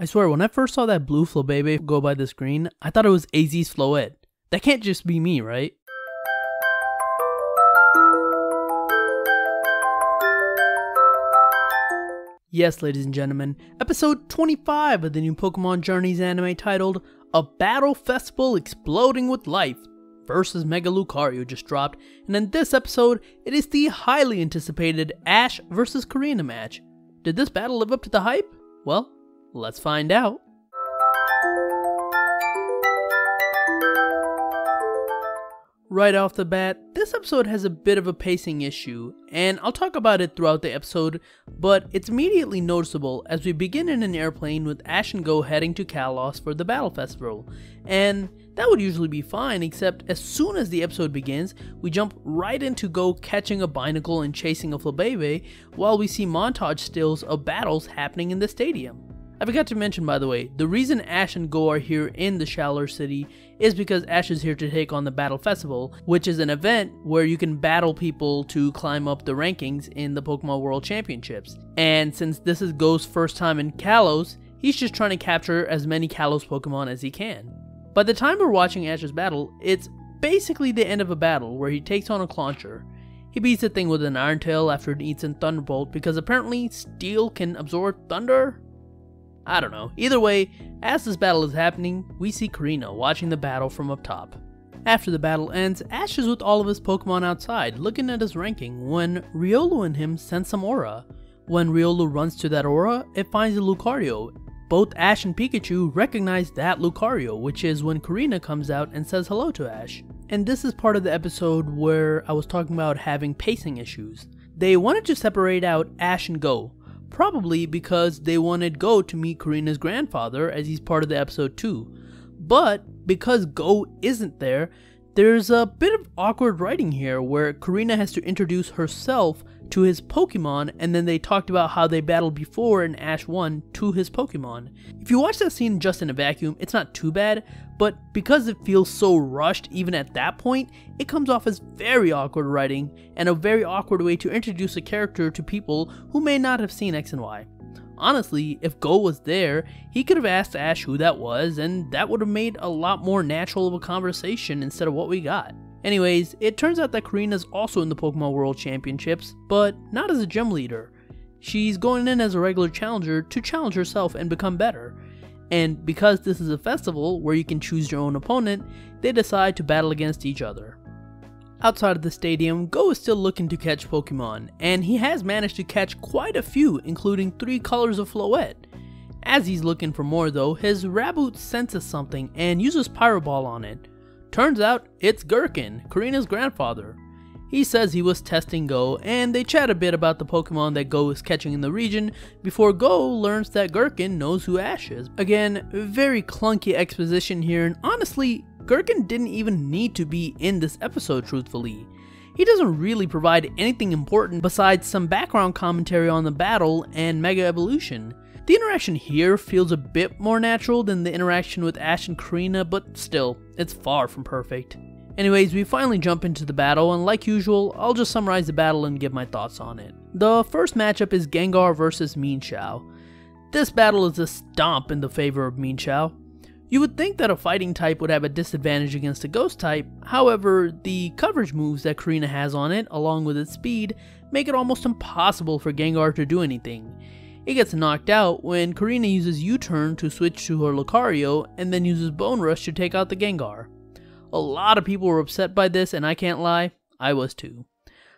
I swear, when I first saw that blue Flabébé go by the screen, I thought it was AZ's Floette. That can't just be me, right? Yes, ladies and gentlemen, episode 25 of the new Pokemon Journeys anime titled A Battle Festival Exploding with Life versus Mega Lucario just dropped, and in this episode, it is the highly anticipated Ash vs Korrina match. Did this battle live up to the hype? Well, let's find out. Right off the bat, this episode has a bit of a pacing issue, and I'll talk about it throughout the episode, but it's immediately noticeable as we begin in an airplane with Ash and Go heading to Kalos for the Battle Festival, and that would usually be fine, except as soon as the episode begins, we jump right into Go catching a Binacle and chasing a Flabébé, while we see montage stills of battles happening in the stadium. I forgot to mention, by the way, the reason Ash and Go are here in the Shalour City is because Ash is here to take on the Battle Festival, which is an event where you can battle people to climb up the rankings in the Pokemon World Championships. And since this is Go's first time in Kalos, he's just trying to capture as many Kalos Pokemon as he can. By the time we're watching Ash's battle, it's basically the end of a battle where he takes on a Clauncher. He beats the thing with an Iron Tail after it eats a Thunderbolt because apparently Steel can absorb Thunder? I don't know. Either way, as this battle is happening, we see Korrina watching the battle from up top. After the battle ends, Ash is with all of his Pokemon outside, looking at his ranking, when Riolu and him sense some aura. When Riolu runs to that aura, it finds a Lucario. Both Ash and Pikachu recognize that Lucario, which is when Korrina comes out and says hello to Ash. And this is part of the episode where I was talking about having pacing issues. They wanted to separate out Ash and Go. Probably because they wanted Go to meet Korrina's grandfather as he's part of the episode too. But because Go isn't there, there's a bit of awkward writing here where Korrina has to introduce herself to his Pokemon, and then they talked about how they battled before in Ash 1 to his Pokemon. If you watch that scene just in a vacuum, it's not too bad, but because it feels so rushed even at that point, it comes off as very awkward writing and a very awkward way to introduce a character to people who may not have seen X and Y. Honestly, if Go was there, he could have asked Ash who that was, and that would have made a lot more natural of a conversation instead of what we got. Anyways, it turns out that Korrina's also in the Pokemon World Championships, but not as a gym leader. She's going in as a regular challenger to challenge herself and become better. And because this is a festival where you can choose your own opponent, they decide to battle against each other. Outside of the stadium, Go is still looking to catch Pokemon, and he has managed to catch quite a few, including 3 colors of Floette. As he's looking for more though, his Raboot senses something and uses Pyro Ball on it. Turns out, it's Gherkin, Korrina's grandfather. He says he was testing Go, and they chat a bit about the Pokemon that Go is catching in the region, before Go learns that Gherkin knows who Ash is. Again, very clunky exposition here, and honestly, Gherkin didn't even need to be in this episode truthfully. He doesn't really provide anything important besides some background commentary on the battle and Mega Evolution. The interaction here feels a bit more natural than the interaction with Ash and Korrina, but still, it's far from perfect. Anyways, we finally jump into the battle, and like usual, I'll just summarize the battle and give my thoughts on it. The first matchup is Gengar vs Mienshao. This battle is a stomp in the favor of Mienshao. You would think that a fighting type would have a disadvantage against a ghost type, however, the coverage moves that Korrina has on it, along with its speed, make it almost impossible for Gengar to do anything. It gets knocked out when Korrina uses U-turn to switch to her Lucario and then uses Bone Rush to take out the Gengar. A lot of people were upset by this, and I can't lie, I was too.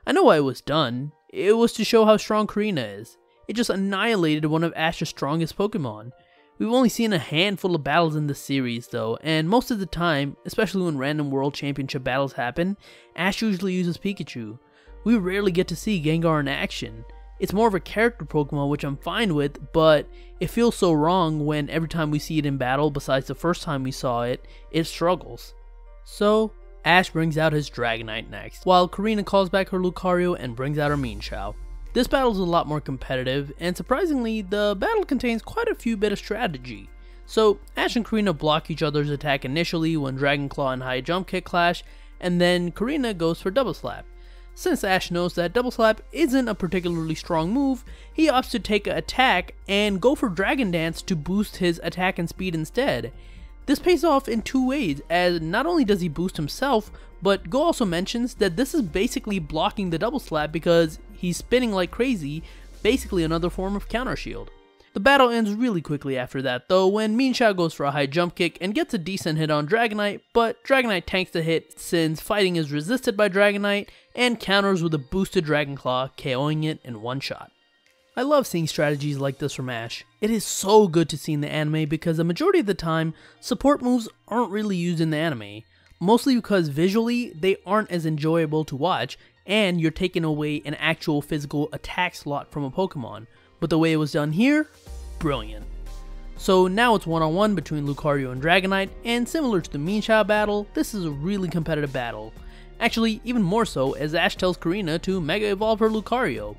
I know why it was done. It was to show how strong Korrina is. It just annihilated one of Ash's strongest Pokemon. We've only seen a handful of battles in this series though, and most of the time, especially when random World Championship battles happen, Ash usually uses Pikachu. We rarely get to see Gengar in action. It's more of a character Pokemon, which I'm fine with, but it feels so wrong when every time we see it in battle, besides the first time we saw it, it struggles. So, Ash brings out his Dragonite next, while Korrina calls back her Lucario and brings out her Mienshao. This battle is a lot more competitive, and surprisingly, the battle contains quite a few bit of strategy. So, Ash and Korrina block each other's attack initially when Dragon Claw and High Jump Kick clash, and then Korrina goes for Double Slap. Since Ash knows that Double Slap isn't a particularly strong move, he opts to take an attack and go for Dragon Dance to boost his attack and speed instead. This pays off in two ways, as not only does he boost himself, but Go also mentions that this is basically blocking the Double Slap because he's spinning like crazy, basically another form of counter shield. The battle ends really quickly after that though, when Minsha goes for a high jump kick and gets a decent hit on Dragonite, but Dragonite tanks the hit since fighting is resisted by Dragonite and counters with a boosted Dragon Claw, KOing it in one shot. I love seeing strategies like this from Ash. It is so good to see in the anime because the majority of the time, support moves aren't really used in the anime, mostly because visually they aren't as enjoyable to watch and you're taking away an actual physical attack slot from a Pokemon. But the way it was done here, brilliant. So now it's one-on-one between Lucario and Dragonite, and similar to the Minsha battle, this is a really competitive battle. Actually, even more so, as Ash tells Korrina to Mega Evolve her Lucario.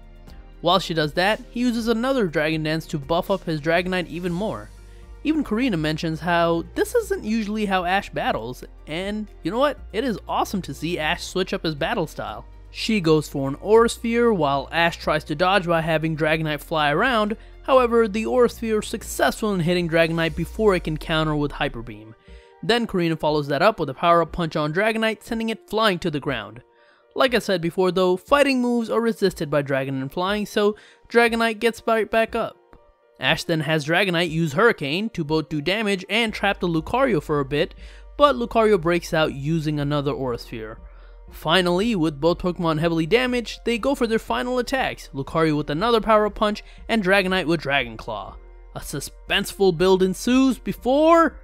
While she does that, he uses another Dragon Dance to buff up his Dragonite even more. Even Korrina mentions how this isn't usually how Ash battles, and you know what? It is awesome to see Ash switch up his battle style. She goes for an Aura Sphere while Ash tries to dodge by having Dragonite fly around. However, the Aura Sphere is successful in hitting Dragonite before it can counter with Hyper Beam. Then Korrina follows that up with a power-up punch on Dragonite, sending it flying to the ground. Like I said before though, fighting moves are resisted by Dragon and Flying, so Dragonite gets right back up. Ash then has Dragonite use Hurricane to both do damage and trap the Lucario for a bit, but Lucario breaks out using another Aura Sphere. Finally, with both Pokemon heavily damaged, they go for their final attacks, Lucario with another power-up punch and Dragonite with Dragon Claw. A suspenseful build ensues before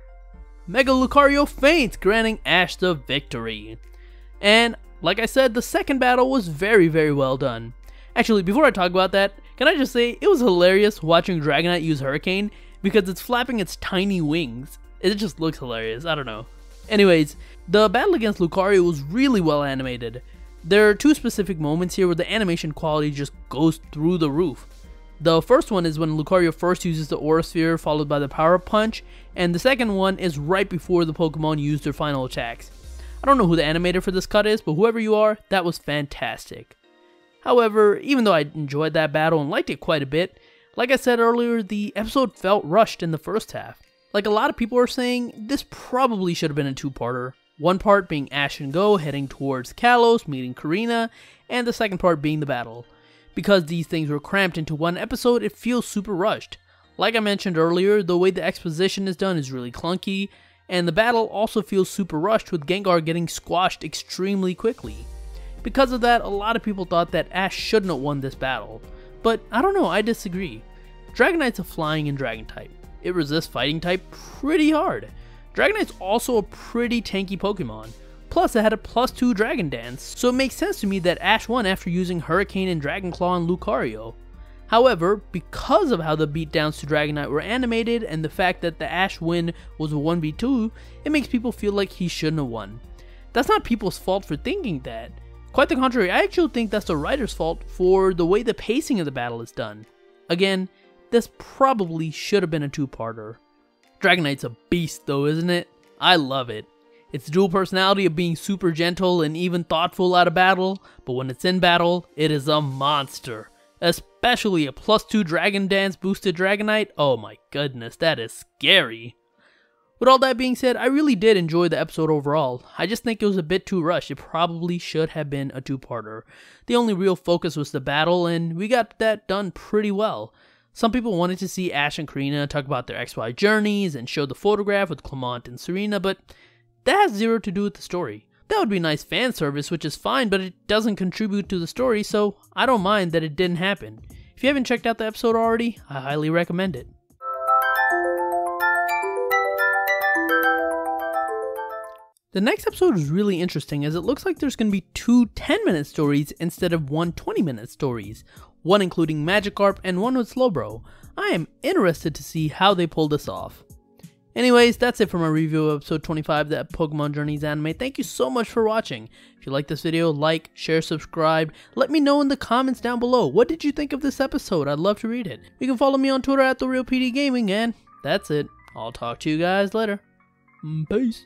Mega Lucario faints, granting Ash the victory. And like I said, the second battle was very well done. Actually, before I talk about that, can I just say it was hilarious watching Dragonite use Hurricane because it's flapping its tiny wings. It just looks hilarious, I don't know. Anyways, the battle against Lucario was really well animated. There are two specific moments here where the animation quality just goes through the roof. The first one is when Lucario first uses the Aura Sphere followed by the Power Punch, and the second one is right before the Pokemon use their final attacks. I don't know who the animator for this cut is, but whoever you are, that was fantastic. However, even though I enjoyed that battle and liked it quite a bit, like I said earlier, the episode felt rushed in the first half. Like a lot of people are saying, this probably should have been a two-parter. One part being Ash and Go heading towards Kalos, meeting Korrina, and the second part being the battle. Because these things were cramped into one episode, it feels super rushed. Like I mentioned earlier, the way the exposition is done is really clunky, and the battle also feels super rushed with Gengar getting squashed extremely quickly. Because of that, a lot of people thought that Ash shouldn't have won this battle. But I don't know, I disagree. Dragonite's a flying and dragon type. It resists fighting type pretty hard. Dragonite's also a pretty tanky Pokemon. Plus it had a +2 Dragon Dance, so it makes sense to me that Ash won after using Hurricane and Dragon Claw on Lucario. However, because of how the beatdowns to Dragonite were animated and the fact that the Ash win was a 1v2, it makes people feel like he shouldn't have won. That's not people's fault for thinking that. Quite the contrary, I actually think that's the writer's fault for the way the pacing of the battle is done. Again, this probably should have been a two-parter. Dragonite's a beast though, isn't it? I love it. Its dual personality of being super gentle and even thoughtful out of battle, but when it's in battle, it is a monster. Especially a +2 Dragon Dance boosted Dragonite, oh my goodness, that is scary. With all that being said, I really did enjoy the episode overall. I just think it was a bit too rushed. It probably should have been a two-parter. The only real focus was the battle, and we got that done pretty well. Some people wanted to see Ash and Korrina talk about their XY journeys and show the photograph with Clement and Serena, but that has zero to do with the story. That would be nice fan service, which is fine, but it doesn't contribute to the story, so I don't mind that it didn't happen. If you haven't checked out the episode already, I highly recommend it. The next episode is really interesting as it looks like there's going to be 2 10-minute stories instead of 1 20-minute stories, one including Magikarp and one with Slowbro. I am interested to see how they pull this off. Anyways, that's it for my review of episode 25 of the Pokemon Journeys anime. Thank you so much for watching. If you like this video, like, share, subscribe. Let me know in the comments down below. What did you think of this episode? I'd love to read it. You can follow me on Twitter at TheRealPDGaming, and that's it. I'll talk to you guys later. Peace.